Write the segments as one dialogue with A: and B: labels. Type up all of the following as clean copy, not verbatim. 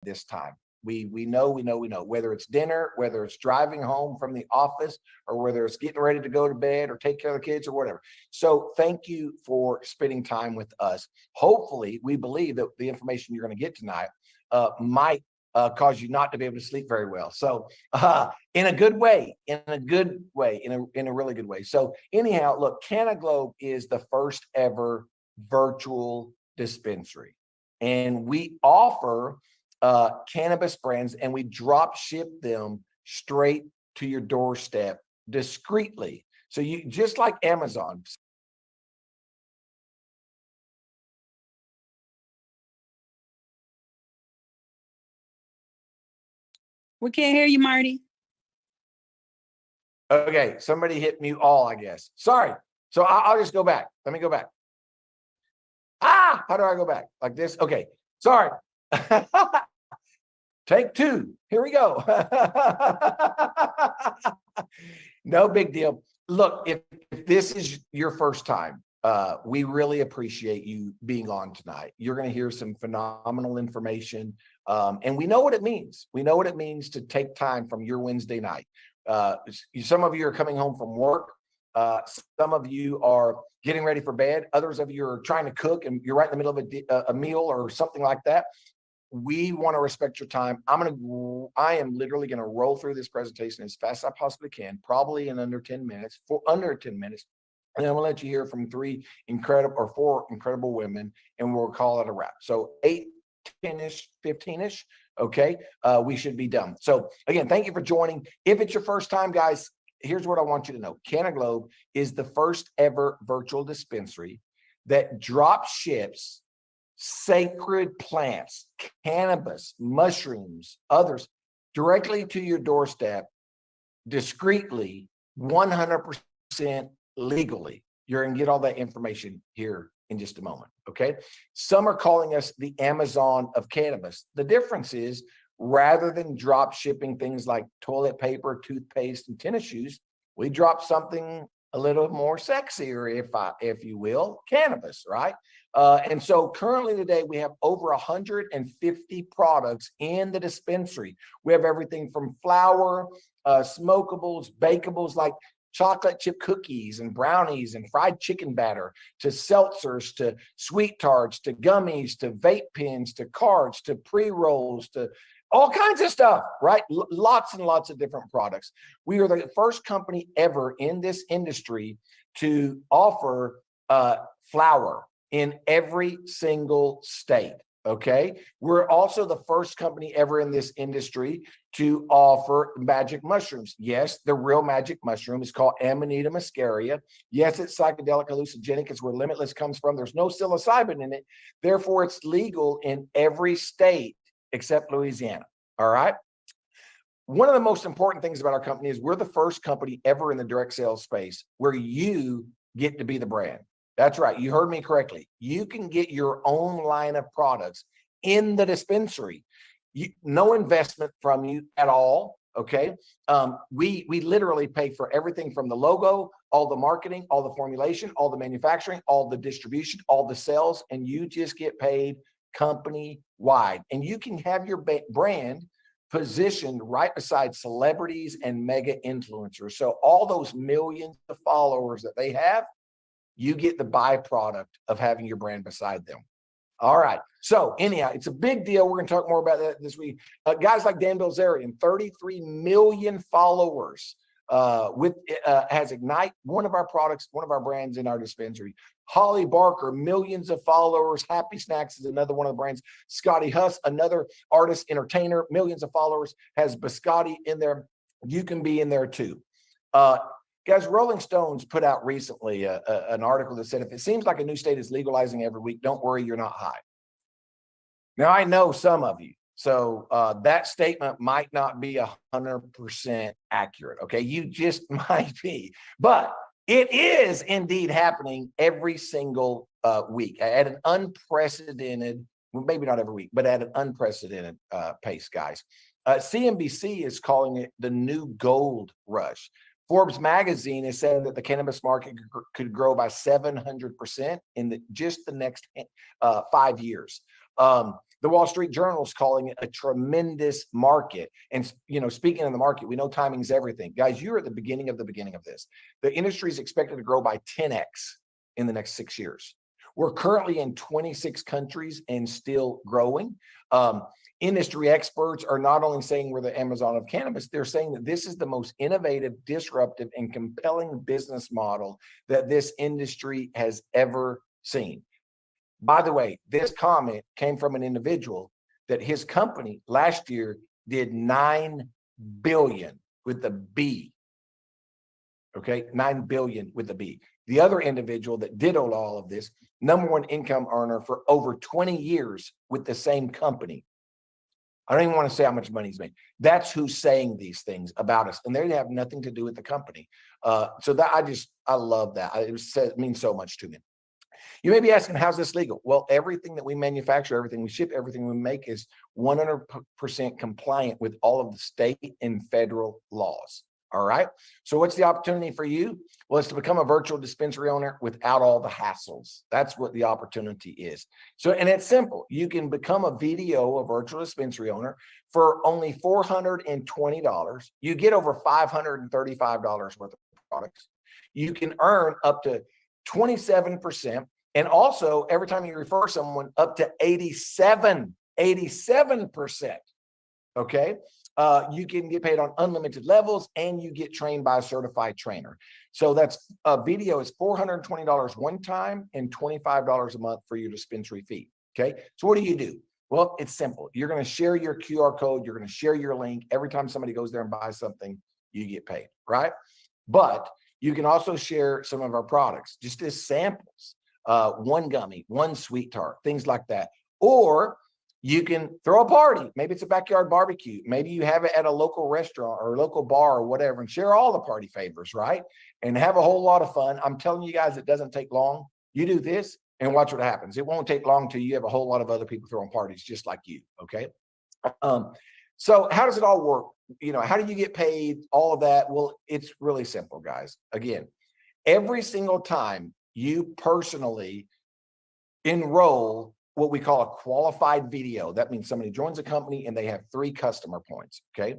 A: this time. We know, whether it's dinner, whether it's driving home from the office, or whether it's getting ready to go to bed or take care of the kids or whatever. So thank you for spending time with us. Hopefully, we believe that the information you're going to get tonight might cause you not to be able to sleep very well. So in a good way, in a really good way. So anyhow, look, CannaGlobe is the first ever virtual dispensary. And we offer cannabis brands, and we drop ship them straight to your doorstep discreetly. So you, just like Amazon.
B: We can't hear you, Marty.
A: Okay, somebody hit mute all, I guess. Sorry. So I'll just go back. Let me go back. How do I go back? Like this? Okay, sorry. Take two. Here we go. No big deal. Look, if this is your first time, we really appreciate you being on tonight. You're going to hear some phenomenal information. And we know what it means. We know what it means to take time from your Wednesday night. Some of you are coming home from work. Some of you are getting ready for bed. Others of you are trying to cook and you're right in the middle of a meal or something like that. We want to respect your time. I am literally going to roll through this presentation as fast as I possibly can, probably in under 10 minutes, under 10 minutes. And then we'll let you hear from four incredible women, and we'll call it a wrap. So 8, 10-ish, 15-ish. Okay. We should be done. So again, thank you for joining. If it's your first time, guys, here's what I want you to know. CannaGlobe is the first ever virtual dispensary that drop ships sacred plants, cannabis, mushrooms, others directly to your doorstep discreetly, 100% legally. You're going to get all that information here in just a moment. Okay. Some are calling us the Amazon of cannabis. The difference is, rather than drop shipping things like toilet paper, toothpaste, and tennis shoes, we drop something a little more sexier, if you will, cannabis, right? And so currently today we have over 150 products in the dispensary. We have everything from flour, smokables, bakables like chocolate chip cookies and brownies and fried chicken batter, to seltzers, to sweet tarts, to gummies, to vape pens, to cards, to pre-rolls, to all kinds of stuff, right? Lots and lots of different products. We are the first company ever in this industry to offer flour in every single state. Okay. We're also the first company ever in this industry to offer magic mushrooms. Yes, the real magic mushroom is called Amanita muscaria. Yes, it's psychedelic hallucinogenic. It's where Limitless comes from. There's no psilocybin in it. Therefore, it's legal in every state except Louisiana. All right. One of the most important things about our company is we're the first company ever in the direct sales space where you get to be the brand. That's right. You heard me correctly. You can get your own line of products in the dispensary. No investment from you at all. Okay. We literally pay for everything from the logo, all the marketing, all the formulation, all the manufacturing, all the distribution, all the sales, and you just get paid company wide. And you can have your brand positioned right beside celebrities and mega influencers. So all those millions of followers that they have, you get the byproduct of having your brand beside them. All right. So anyhow, it's a big deal. We're going to talk more about that this week. Guys like Dan Bilzerian, 33 million followers has Ignite, one of our products, one of our brands in our dispensary. Holly Barker, millions of followers. Happy Snacks is another one of the brands. Scotty Huss, another artist, entertainer, millions of followers, has Biscotti in there. You can be in there too. Guys, Rolling Stones put out recently an article that said, if it seems like a new state is legalizing every week, don't worry, you're not high. Now, I know some of you, so that statement might not be 100% accurate, okay? You just might be, but it is indeed happening every single week at an unprecedented, well, maybe not every week, but at an unprecedented pace, guys. CNBC is calling it the new gold rush. Forbes magazine is saying that the cannabis market could grow by 700% in just the next 5 years. The Wall Street Journal is calling it a tremendous market. And, speaking of the market, we know timing's everything. Guys, you're at the beginning of this. The industry is expected to grow by 10x in the next 6 years. We're currently in 26 countries and still growing. Industry experts are not only saying we're the Amazon of cannabis, they're saying that this is the most innovative, disruptive, and compelling business model that this industry has ever seen. By the way, this comment came from an individual that his company last year did 9 billion with the B. Okay, 9 billion with the B. The other individual that did all of this, #1 income earner for over 20 years with the same company. I don't even want to say how much money he's made. That's who's saying these things about us, and they have nothing to do with the company. So that I love that. It means so much to me. You may be asking, how's this legal? Well, everything that we manufacture, everything we ship, everything we make is 100% compliant with all of the state and federal laws. All right. So what's the opportunity for you? Well, it's to become a virtual dispensary owner without all the hassles. That's what the opportunity is. So, and it's simple. You can become a virtual dispensary owner for only $420. You get over $535 worth of products. You can earn up to 27%. And also, every time you refer someone, up to 87%. Okay. You can get paid on unlimited levels, and you get trained by a certified trainer. So that's BDO is $420 one time and $25 a month for your dispensary fee. Okay. So what do? Well, it's simple. You're going to share your QR code. You're going to share your link. Every time somebody goes there and buys something, you get paid, right? But you can also share some of our products just as samples, one gummy, one sweet tart, things like that. Or you can throw a party. Maybe it's a backyard barbecue. Maybe you have it at a local restaurant or a local bar or whatever, and share all the party favors, right? And have a whole lot of fun. I'm telling you guys, it doesn't take long. You do this and watch what happens. It won't take long till you have a whole lot of other people throwing parties just like you, okay? So how does it all work? How do you get paid? All of that? Well, it's really simple, guys. Again, every single time you personally enroll what we call a qualified VDO, that means somebody joins a company and they have 3 customer points, okay?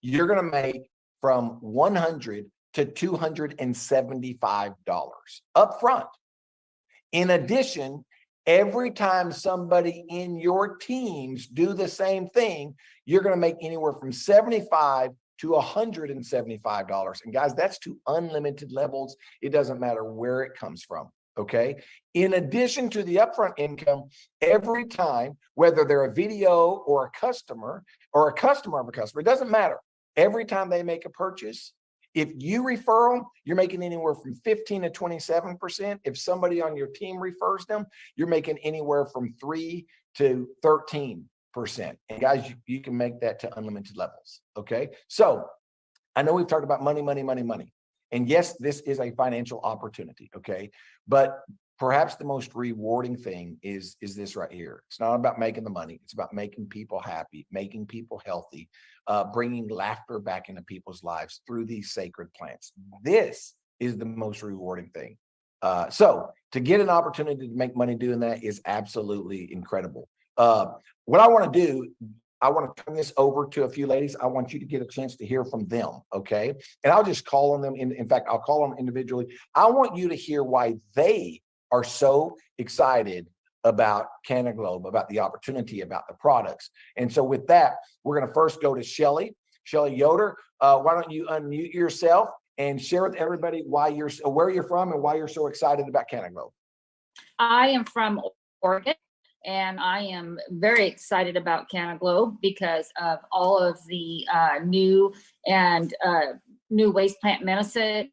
A: You're going to make from $100 to $275 up front. In addition, every time somebody in your teams do the same thing, you're going to make anywhere from $75 to $175. And guys, that's to unlimited levels. It doesn't matter where it comes from. Okay. In addition to the upfront income, every time, whether they're a VDO or a customer of a customer, it doesn't matter. Every time they make a purchase, if you refer them, you're making anywhere from 15 to 27%. If somebody on your team refers them, you're making anywhere from 3 to 13%. And guys, you can make that to unlimited levels. Okay. So I know we've talked about money. And yes, this is a financial opportunity, okay? But perhaps the most rewarding thing is this right here. It's not about making the money. It's about making people happy, making people healthy, bringing laughter back into people's lives through these sacred plants. This is the most rewarding thing. So to get an opportunity to make money doing that is absolutely incredible. What I want to do, I want to turn this over to a few ladies. I want you to get a chance to hear from them, okay? And I'll just call on them. In fact, I'll call them individually. I want you to hear why they are so excited about CannaGlobe, about the opportunity, about the products. And so with that, we're going to first go to Shelly Yoder. Why don't you unmute yourself and share with everybody where you're from and why you're so excited about CannaGlobe.
C: I am from Oregon. And I am very excited about CannaGlobe because of all of the new waste plant medicine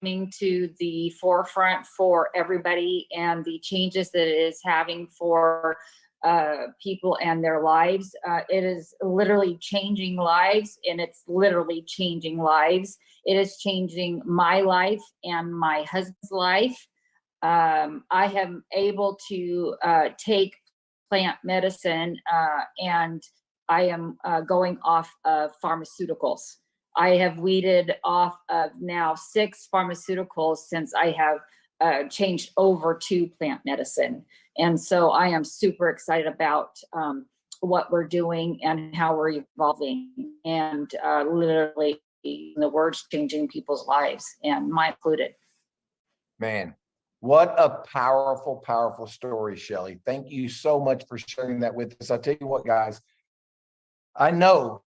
C: coming to the forefront for everybody, and the changes that it is having for people and their lives. It is literally changing lives, and it's literally changing lives. It is changing my life and my husband's life. I am able to take plant medicine and I am going off of pharmaceuticals. I have weeded off of now 6 pharmaceuticals since I have changed over to plant medicine. And so I am super excited about what we're doing and how we're evolving, and literally the words changing people's lives, and mine included.
A: Man, what a powerful, powerful story, Shelley. Thank you so much for sharing that with us. I'll tell you what, guys, I know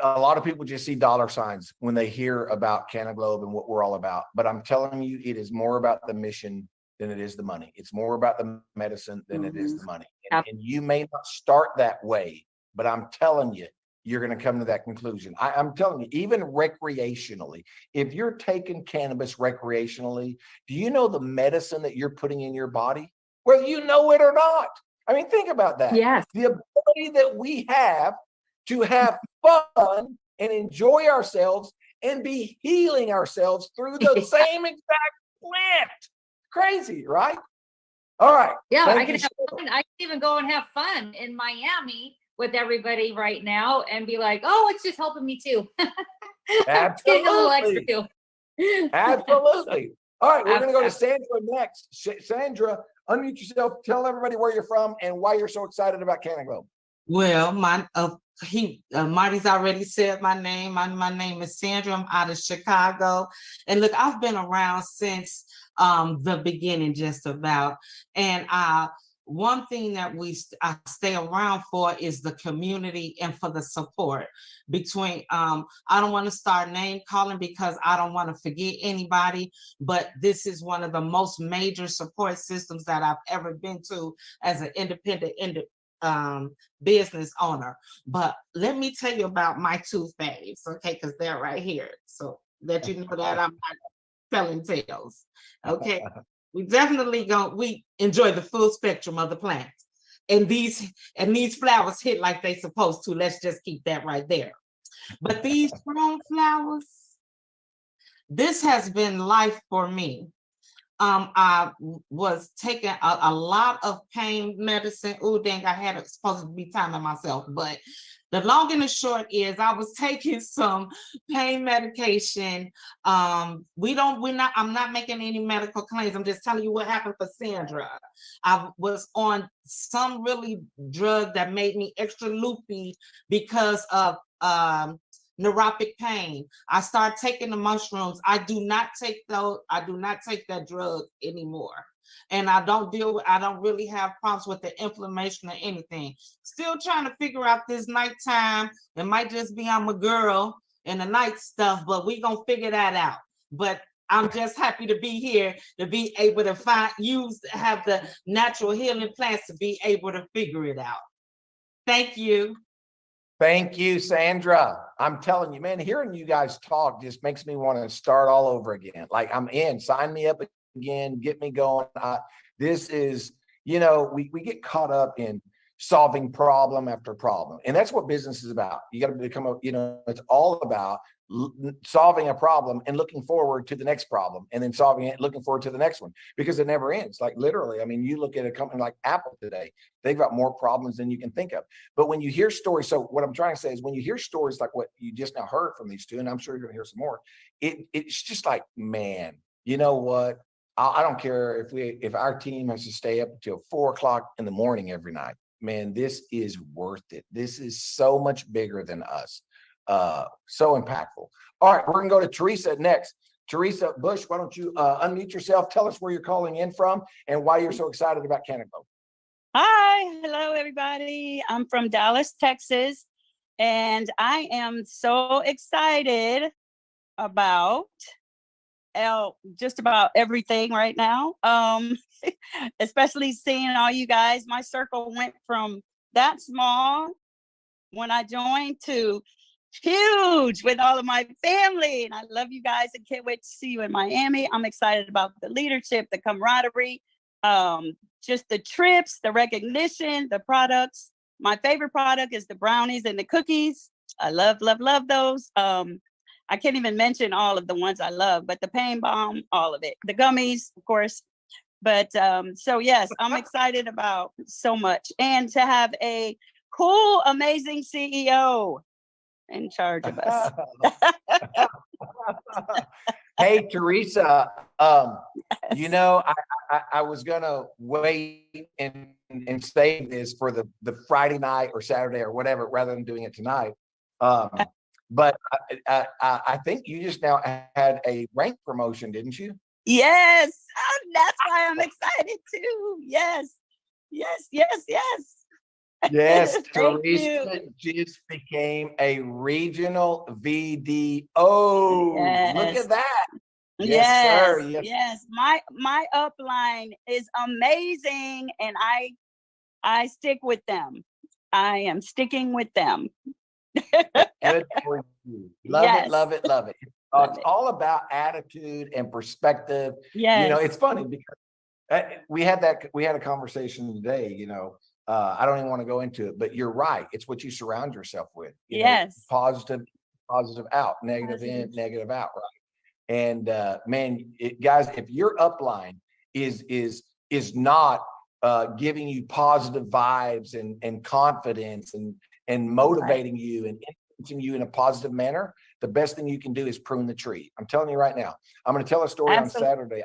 A: a lot of people just see dollar signs when they hear about CannaGlobe and what we're all about, but I'm telling you, it is more about the mission than it is the money. It's more about the medicine than it is the money. And you may not start that way, but I'm telling you, you're going to come to that conclusion. I'm telling you, even recreationally, if you're taking cannabis recreationally, do you know the medicine that you're putting in your body, whether you know it or not? I mean, think about that.
C: Yes.
A: The ability that we have to have fun and enjoy ourselves and be healing ourselves through the same exact plant. Crazy, right? All right.
C: Yeah,
A: Thank
C: I can
A: you
C: have
A: so
C: fun. I can even go and have fun in Miami with everybody right now and be like, oh, it's just helping me too. It's getting a little extra
A: Absolutely.
C: too.
A: Absolutely. All right, we're going to go to
C: Absolutely.
A: Sandra next. Sandra, unmute yourself. Tell everybody where you're from and why you're so excited about CannaGlobe.
D: Well, Marty's already said my name. My name is Sandra. I'm out of Chicago, and look, I've been around since the beginning, just about. And one thing that I stay around for is the community and for the support between. I don't want to start name calling because I don't want to forget anybody, but this is one of the most major support systems that I've ever been to as an independent business owner. But let me tell you about my two faves, okay, because they're right here, so that you know that I'm not telling tales. Okay, we enjoy the full spectrum of the plant, and these flowers hit like they supposed to. Let's just keep that right there. But these strong flowers, this has been life for me. I was taking a lot of pain medicine. Oh, dang, I had it supposed to be timing myself, but the long and the short is I was taking some pain medication. I'm not making any medical claims. I'm just telling you what happened for Sandra. I was on some really drug that made me extra loopy because of neuropathic pain. I started taking the mushrooms. I do not take that drug anymore. And I don't really have problems with the inflammation or anything. Still trying to figure out this nighttime. It might just be I'm a girl and the night stuff, but we gonna figure that out. But I'm just happy to be here, to be able to have the natural healing plants to be able to figure it out. Thank you.
A: Thank you, Sandra. I'm telling you, man, hearing you guys talk just makes me want to start all over again. Like, I'm in, sign me up again, get me going. This is, we get caught up in solving problem after problem. And that's what business is about. You got to become it's all about solving a problem and looking forward to the next problem, and then solving it, looking forward to the next one, because it never ends. Like, literally, I mean, you look at a company like Apple today, they've got more problems than you can think of. But when you hear stories, so what I'm trying to say is, when you hear stories like what you just now heard from these two, and I'm sure you're going to hear some more, it's just like, man, you know what? I don't care if our team has to stay up until 4:00 in the morning every night. Man, this is worth it. This is so much bigger than us. So impactful. All right, we're gonna go to Teresa next. Teresa Bush, why don't you unmute yourself? Tell us where you're calling in from and why you're so excited about CannaGlobe.
B: Hi, hello everybody. I'm from Dallas, Texas, and I am so excited about just about everything right now. Especially seeing all you guys. My circle went from that small when I joined to huge with all of my family, and I love you guys and can't wait to see you in Miami. I'm excited about the leadership, the camaraderie, just the trips, the recognition, the products. My favorite product is the brownies and the cookies. I love those. I can't even mention all of the ones I love, but the pain balm, all of it, the gummies, of course. But so yes, I'm excited about so much, and to have a cool, amazing CEO in charge of us.
A: Hey, Teresa, you know, I was gonna wait and save this for the Friday night or Saturday or whatever, rather than doing it tonight. But I think you just now had a rank promotion, didn't you?
B: Yes, that's why I'm excited too. Yes, yes, yes, yes.
A: Yes,
B: Thank
A: Teresa
B: you.
A: just became a regional VDO. Look
B: Yes,
A: at that. Yes, sir.
B: yes,
A: Yes.
B: yes. My upline is amazing, and I stick with them. I am sticking with them.
A: Good for you. Love it,
B: Yes,
A: love it, love it.
B: love
A: It's
B: it.
A: all about attitude and perspective. You know,
B: Yes,
A: it's funny because we had a conversation today, you know. I don't even want to go into it, but you're right. It's what you surround yourself with, you know,
B: yes.
A: positive out, negative in,
B: Positive.
A: negative out, right? And man, guys, if your upline is not giving you positive vibes and confidence and motivating you and influencing you in a positive manner, the best thing you can do is prune the tree. I'm telling you right now. I'm going to tell a story on
B: Absolutely.
A: Saturday.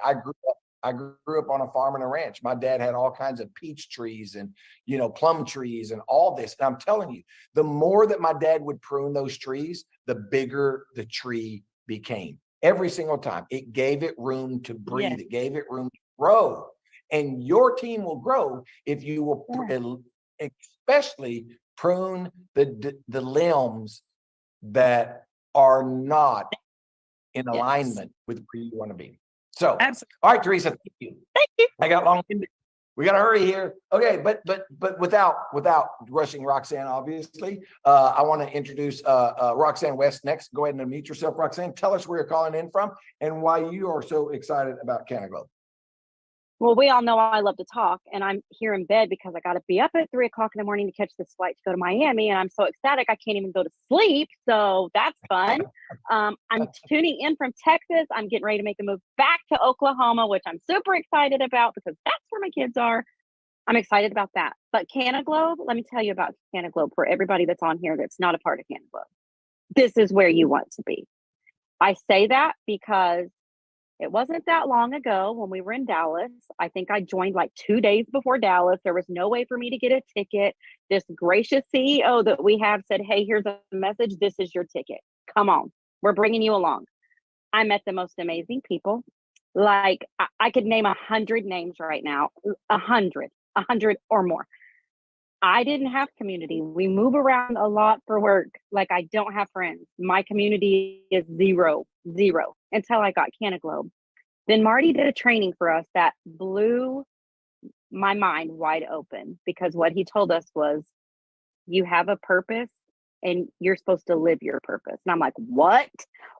A: I grew up on a farm and a ranch. My dad had all kinds of peach trees and, you know, plum trees and all this. And I'm telling you, the more that my dad would prune those trees, the bigger the tree became. Every single time, it gave it room to breathe.
B: Yes.
A: It gave it room to grow. And your team will grow if you will, especially prune the limbs that are not in
B: Yes.
A: alignment with where you want to be. So,
B: Absolutely.
A: all right, Teresa, thank you.
B: Thank you.
A: I got long. We got to hurry here. Okay, but without rushing Roxanne, obviously, I want to introduce Roxanne West next. Go ahead and unmute yourself, Roxanne. Tell us where you're calling in from and why you are so excited about CannaGlobe.
E: Well, we all know I love to talk, and I'm here in bed because I got to be up at 3 o'clock in the morning to catch this flight to go to Miami, and I'm so ecstatic I can't even go to sleep. So that's fun. I'm tuning in from Texas. I'm getting ready to make a move back to Oklahoma, which I'm super excited about because that's where my kids are. I'm excited about that. But CannaGlobe, let me tell you about CannaGlobe for everybody that's on here that's not a part of CannaGlobe. This is where you want to be. I say that because it wasn't that long ago when we were in Dallas. I think I joined like 2 days before Dallas. There was no way for me to get a ticket. This gracious CEO that we have said, hey, here's a message. This is your ticket. Come on. We're bringing you along. I met the most amazing people. Like I could name 100 names right now, 100 or more. I didn't have community. We move around a lot for work. Like I don't have friends. My community is zero until I got CannaGlobe. Then Marty did a training for us that blew my mind wide open because what he told us was, you have a purpose and you're supposed to live your purpose. And I'm like, what?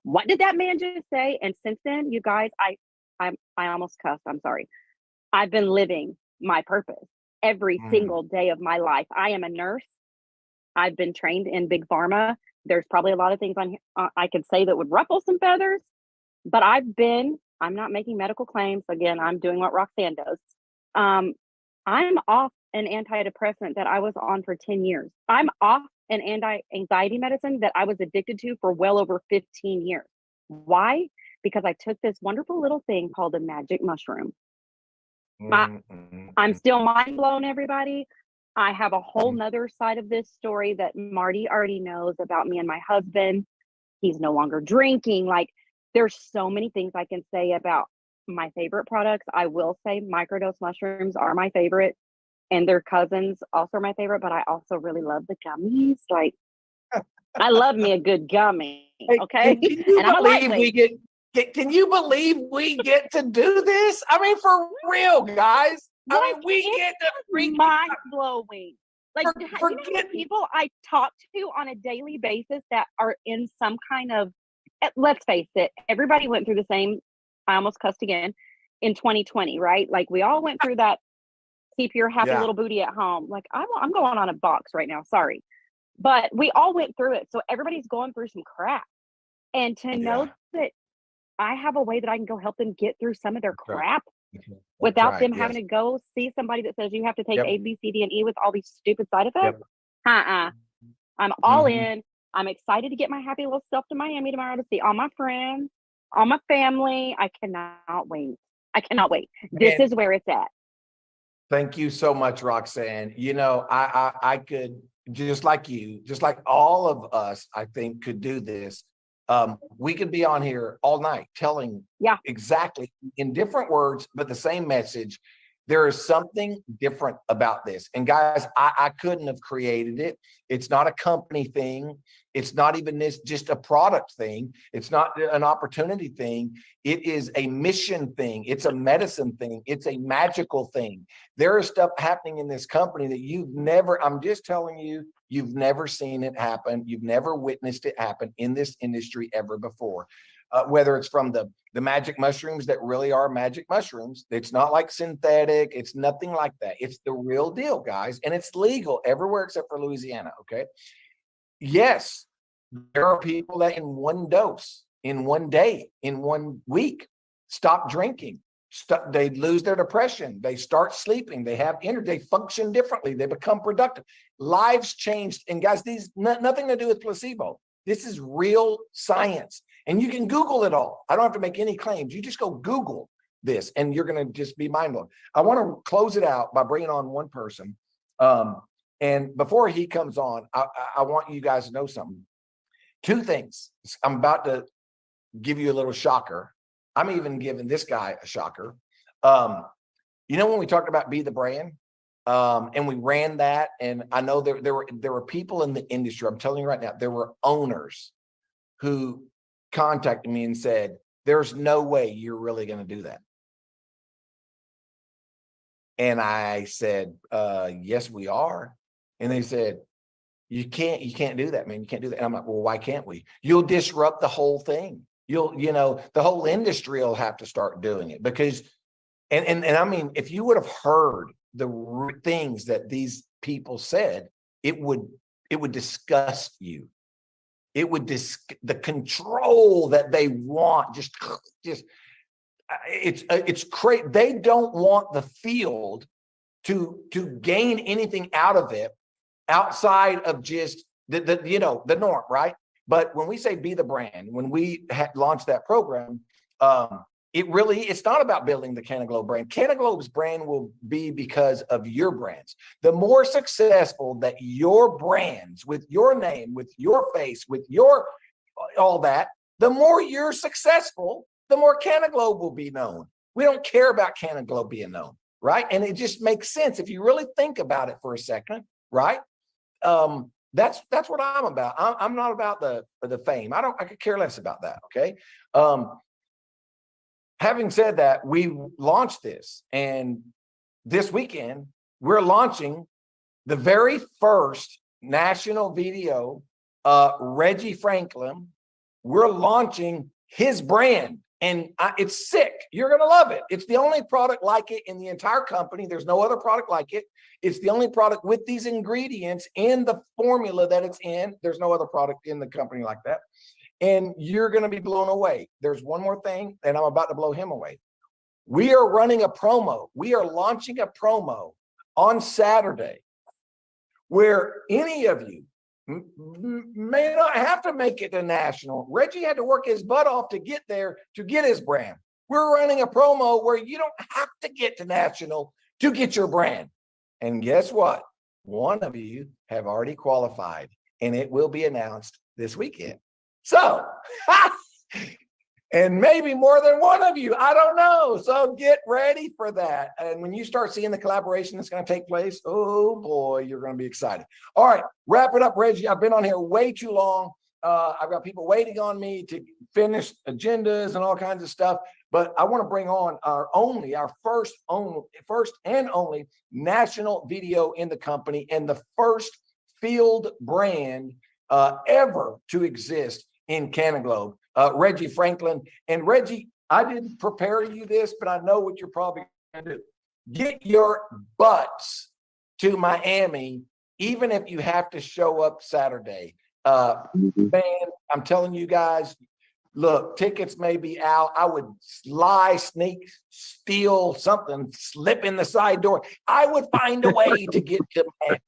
E: What did that man just say? And since then, you guys, I almost cussed. I'm sorry. I've been living my purpose every single day of my life. I am a nurse. I've been trained in big pharma. There's probably a lot of things on I could say that would ruffle some feathers, but I'm not making medical claims. Again, I'm doing what Roxanne does. I'm off an antidepressant that I was on for 10 years. I'm off an anti-anxiety medicine that I was addicted to for well over 15 years. Why? Because I took this wonderful little thing called a magic mushroom. I'm still mind blown, everybody. I have a whole nother side of this story that Marty already knows about me and my husband. He's no longer drinking. Like, there's so many things I can say about my favorite products. I will say microdose mushrooms are my favorite, and their cousins also are my favorite, but I also really love the gummies. Like, I love me a good gummy. Okay.
A: Can you
E: And I'm a
A: believe
E: lightweight.
A: can you believe we get to do this? I mean, for real, guys. I
E: Like,
A: mean, we get to freaking
E: mind blowing. Like, you know how many
A: forget.
E: people I talk to on a daily basis that are in some kind of, let's face it, everybody went through the same, I almost cussed again, in 2020, right? Like, we all went through that, keep your happy little booty at home. Like, I'm going on a box right now, sorry. But we all went through it. So everybody's going through some crap. And to know that I have a way that I can go help them get through some of their crap without them having to go see somebody that says you have to take A, B, C, D, and E with all these stupid side effects. I'm all in. I'm excited to get my happy little self to Miami tomorrow to see all my friends. all my family. I cannot wait. I cannot wait. This
A: And
E: is where it's at.
A: thank you so much, Roxanne. You know, I could, just like you, just like all of us, I think could do this. We could be on here all night telling exactly in different words, but the same message. There is something different about this. And guys, I couldn't have created it. It's not a company thing. It's not even this just a product thing. It's not an opportunity thing. It is a mission thing. It's a medicine thing. It's a magical thing. There is stuff happening in this company that you've never, I'm just telling you, you've never seen it happen. You've never witnessed it happen in this industry ever before. Whether it's from the magic mushrooms that really are magic mushrooms. It's not like synthetic. It's nothing like that. It's the real deal, guys. And it's legal everywhere except for Louisiana, okay? Yes, there are people that in one dose, in one day, in 1 week, stop drinking. They lose their depression. They start sleeping. They have energy. They function differently. They become productive. Lives changed. And guys, these nothing to do with placebo. This is real science. And you can Google it all. I don't have to make any claims. You just go Google this and you're going to just be mind blown. I want to close it out by bringing on one person. And before he comes on, I want you guys to know something. 2 things. I'm about to give you a little shocker. I'm even giving this guy a shocker. You know, when we talked about Be the Brand, and we ran that, and I know there were people in the industry, I'm telling you right now, there were owners who contacted me and said, there's no way you're really going to do that. And I said, yes, we are. And they said, you can't do that, man. You can't do that. And I'm like, well, why can't we? You'll disrupt the whole thing. The whole industry will have to start doing it because, and I mean, if you would have heard the things that these people said, it would disgust you. It would the control that they want, just it's crazy. They don't want the field to gain anything out of it outside of just the norm, right? But when we say Be the Brand, when we launched that program, it's not about building the CannaGlobe brand. CannaGlobe's brand will be because of your brands. The more successful that your brands, with your name, with your face, with your all that, the more you're successful, the more CannaGlobe will be known. We don't care about CannaGlobe being known, right? And it just makes sense if you really think about it for a second, right? That's what I'm about. I'm not about the fame. I could care less about that. Okay. Having said that, we launched this, and this weekend we're launching the very first national video. Reggie Franklin, we're launching his brand, and it's sick. You're gonna love it. It's the only product like it in the entire company. There's no other product like it. It's the only product with these ingredients in the formula that it's in. There's no other product in the company like that. And you're going to be blown away. There's one more thing, and I'm about to blow him away. We are running a promo. We are launching a promo on Saturday where any of you may not have to make it to national. Reggie had to work his butt off to get there to get his brand. We're running a promo where you don't have to get to national to get your brand. And guess what? One of you have already qualified, and it will be announced this weekend. So, and maybe more than one of you, I don't know. So get ready for that. And when you start seeing the collaboration that's going to take place, oh boy, you're going to be excited. All right, wrap it up, Reggie. I've been on here way too long. I've got people waiting on me to finish agendas and all kinds of stuff. But I want to bring on our first and only national video in the company, and the first field brand ever to exist in CannaGlobe, Reggie Franklin. And Reggie, I didn't prepare you this, but I know what you're probably going to do. Get your butts to Miami, even if you have to show up Saturday. Man, I'm telling you guys, look, tickets may be out. I would sneak, steal something, slip in the side door. I would find a way to get to Miami.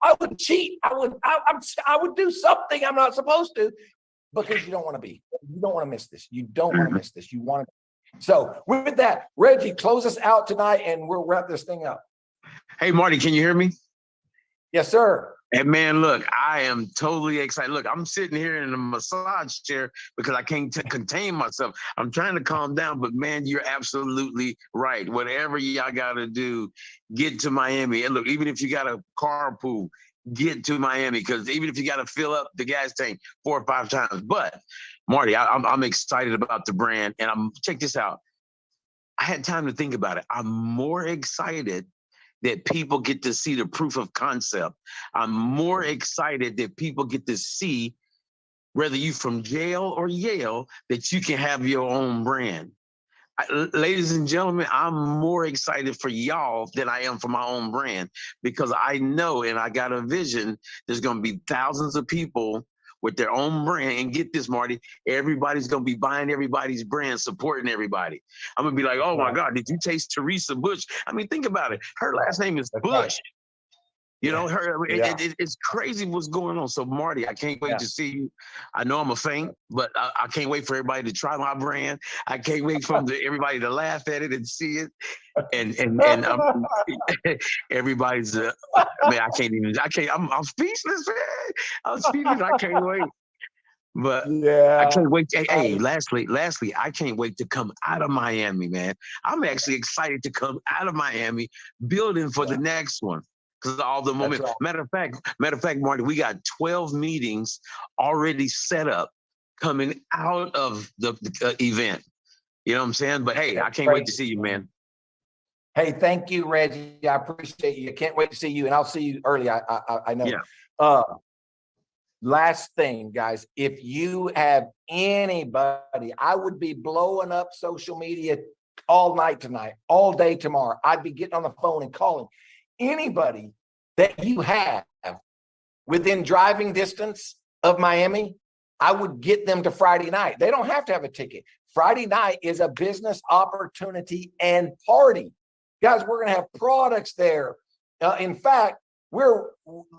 A: I would cheat. I would do something I'm not supposed to. because you don't want to miss this. You don't want to miss this. You want to. So with that, Reggie, close us out tonight and we'll wrap this thing up.
F: Hey, Marty, can you hear me?
A: Yes, sir.
F: And man, look, I am totally excited. Look, I'm sitting here in a massage chair because I can't contain myself. I'm trying to calm down, but man, you're absolutely right. Whatever y'all got to do, get to Miami. And look, even if you got a carpool, get to Miami, because even if you got to fill up the gas tank 4 or 5 times. But Marty, I'm excited about the brand, and check this out. I had time to think about it. I'm more excited that people get to see the proof of concept. I'm more excited that people get to see, whether you from jail or Yale, that you can have your own brand. Ladies and gentlemen, I'm more excited for y'all than I am for my own brand, because I know, and I got a vision, there's going to be thousands of people with their own brand. And get this, Marty, everybody's going to be buying everybody's brand, supporting everybody. I'm going to be like, oh my God, did you taste Teresa Bush? I mean, think about it. Her last name is Bush. You know, it's crazy what's going on. So Marty, I can't wait to see you. I know I'm a faint, but I can't wait for everybody to try my brand. I can't wait for everybody to laugh at it and see it. And everybody's, man, I'm speechless, man. I'm speechless. I can't wait. But I can't wait. Hey, lastly, I can't wait to come out of Miami, man. I'm actually excited to come out of Miami, building for the next one. Because all the momentum. Right. Matter of fact, Marty, we got 12 meetings already set up coming out of the event. You know what I'm saying? But hey, I can't wait to see you, man.
A: Hey, thank you, Reggie. I appreciate you. I can't wait to see you, and I'll see you early. I know.
F: Yeah.
A: Last thing, guys, if you have anybody, I would be blowing up social media all night tonight, all day tomorrow. I'd be getting on the phone and calling anybody that you have within driving distance of Miami. I would get them to Friday night. They don't have to have a ticket. Friday night is a business opportunity and party. Guys, we're going to have products there. In fact, we're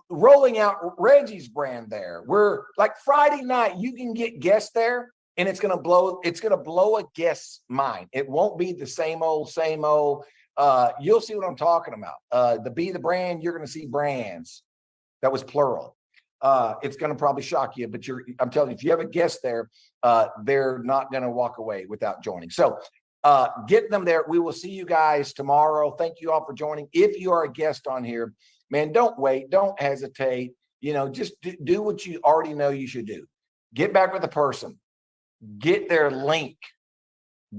A: rolling out Reggie's brand there. We're like Friday night, you can get guests there, and it's going to blow a guest's mind. It won't be the same old. You'll see what I'm talking about. The brand, you're going to see brands. That was plural. It's going to probably shock you, but I'm telling you, if you have a guest there, they're not going to walk away without joining. So get them there. We will see you guys tomorrow. Thank you all for joining. If you are a guest on here, man, don't wait. Don't hesitate. You know, just do what you already know you should do. Get back with the person. Get their link.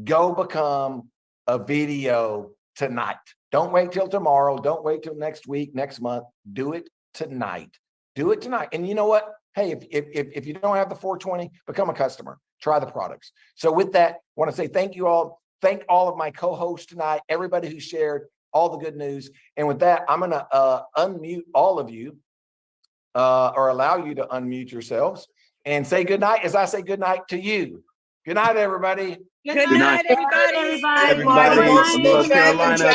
A: Go become a video tonight. Don't wait till tomorrow. Don't wait till next week, next month. Do it tonight. Do it tonight. And you know what? Hey, if you don't have the 420, become a customer. Try the products. So with that, I want to say thank you all. Thank all of my co-hosts tonight, everybody who shared all the good news. And with that, I'm going to unmute all of you or allow you to unmute yourselves and say good night as I say good night to you. Good night, everybody.
B: Good night, everybody.
G: Everybody from North Carolina.